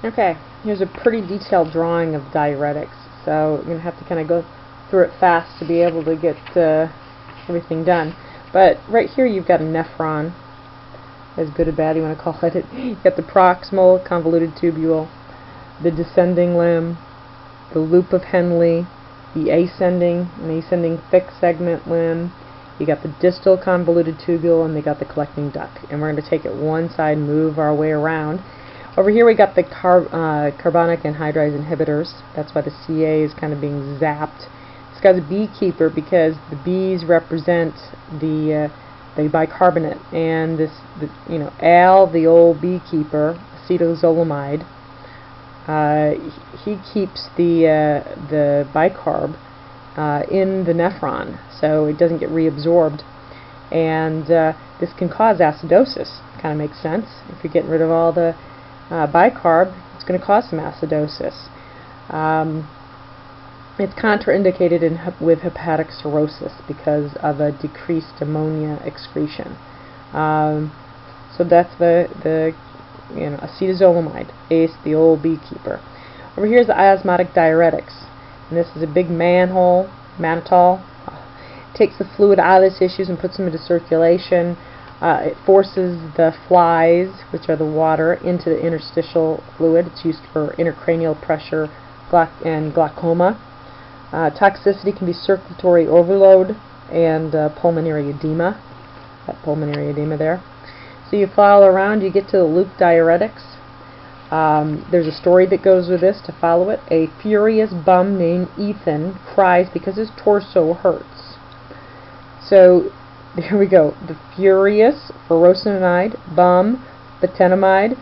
Okay, here's a pretty detailed drawing of diuretics, so you're going to have to kind of go through it fast to be able to get everything done. But right here you've got a nephron, as good or bad you want to call it. You've got the proximal convoluted tubule, the descending limb, the loop of Henle, the ascending thick segment limb. You got the distal convoluted tubule, and they got the collecting duct. And we're going to take it one side and move our way around. Over here we got the carbonic anhydride inhibitors. That's why the Ca is kind of being zapped. It's got a beekeeper because the bees represent the bicarbonate, and Al, the old beekeeper, acetozolamide, he keeps the bicarb in the nephron, so it doesn't get reabsorbed, and this can cause acidosis. Kind of makes sense. If you're getting rid of all the bicarb, it's going to cause some acidosis. It's contraindicated with hepatic cirrhosis because of a decreased ammonia excretion. So that's the acetozolamide, ACE, the old beekeeper. Over here is the osmotic diuretics, and this is a big manhole, mannitol. Takes the fluid out of the tissues and puts them into circulation. It forces the flies, which are the water, into the interstitial fluid. It's used for intracranial pressure and glaucoma. Toxicity can be circulatory overload and pulmonary edema. That pulmonary edema there. So you follow around, you get to the Loop Diuretics. There's a story that goes with this to follow it. A furious bum named Ethan cries because his torso hurts. So there we go. The furious furosemide bum butenamide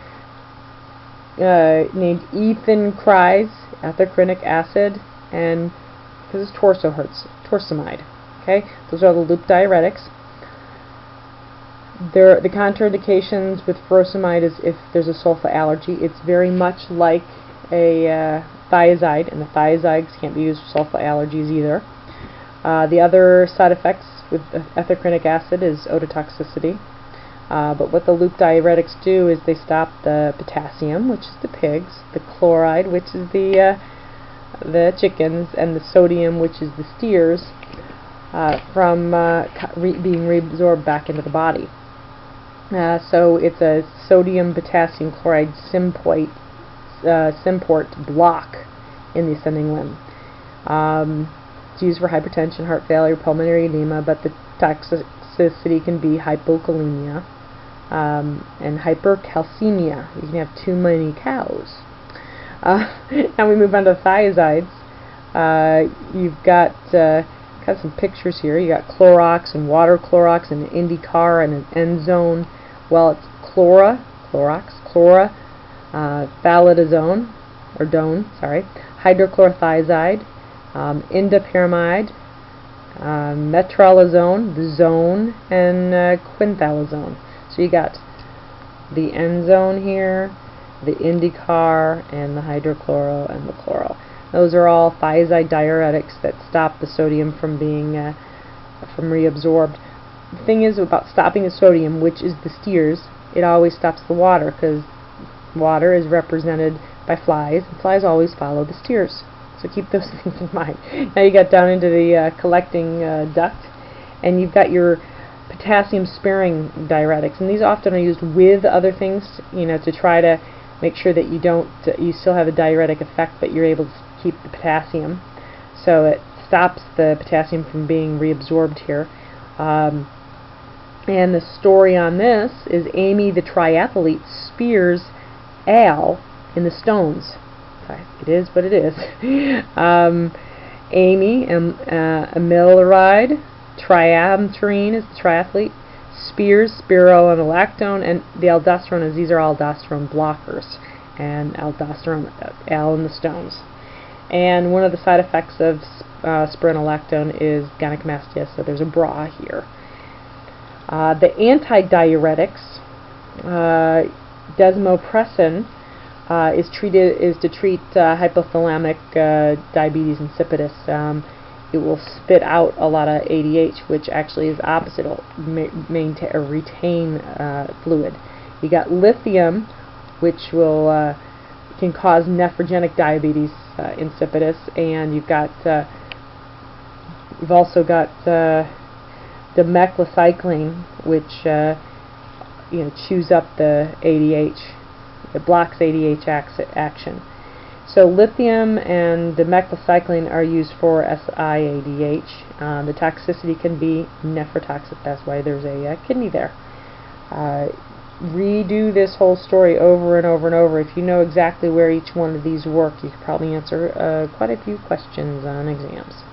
named Ethan cries ethacrynic acid and because his torso hurts. Torsemide. Okay, those are the Loop Diuretics. The contraindications with furosemide is if there's a sulfa allergy. It's very much like a thiazide, and the thiazides can't be used for sulfa allergies either. The other side effects with ethacrynic acid is ototoxicity. But what the Loop Diuretics do is they stop the potassium, which is the pigs, the chloride, which is the chickens, and the sodium, which is the steers, from being reabsorbed back into the body. So it's a sodium potassium chloride symport block in the ascending limb. It's used for hypertension, heart failure, pulmonary edema, but the toxicity can be hypokalemia and hypercalcemia. You can have too many cows. Now we move on to thiazides. You've got some pictures here. You got Clorox and water Clorox and Indicar and an Enzone. Well, it's Chlora, phalidazone, or done, sorry, hydrochlorothiazide, indapyramide, metralazone, the zone, and quinthalazone. So you got the Enzone here, the Indicar, and the hydrochloro and the chloro. Those are all thiazide diuretics that stop the sodium from being from reabsorbed. The thing is about stopping the sodium, which is the steers, it always stops the water because water is represented by flies, and flies always follow the steers. So keep those things in mind. Now you got down into the collecting duct, and you've got your potassium-sparing diuretics, and these often are used with other things, to try to make sure that you still have a diuretic effect, but you're able to keep the potassium. So it stops the potassium from being reabsorbed here. And the story on this is Amy the triathlete spears Al in the stones. Sorry, it is what it is. Amy, amiloride, triamterene is the triathlete, spears spironolactone, and the aldosterone, as these are aldosterone blockers, and aldosterone, Al in the stones. And one of the side effects of spironolactone is gynecomastia, so there's a bra here. The antidiuretics, desmopressin, is to treat hypothalamic diabetes insipidus. It will spit out a lot of ADH, which actually is opposite. It'll maintain or retain fluid. You got lithium, which will can cause nephrogenic diabetes insipidus, and you've also got the meclocycline, which chews up the ADH. It blocks ADH action. So lithium and the meclocycline are used for SIADH. The toxicity can be nephrotoxic. That's why there's a kidney there. Redo this whole story over and over and over. If you know exactly where each one of these work, you could probably answer quite a few questions on exams.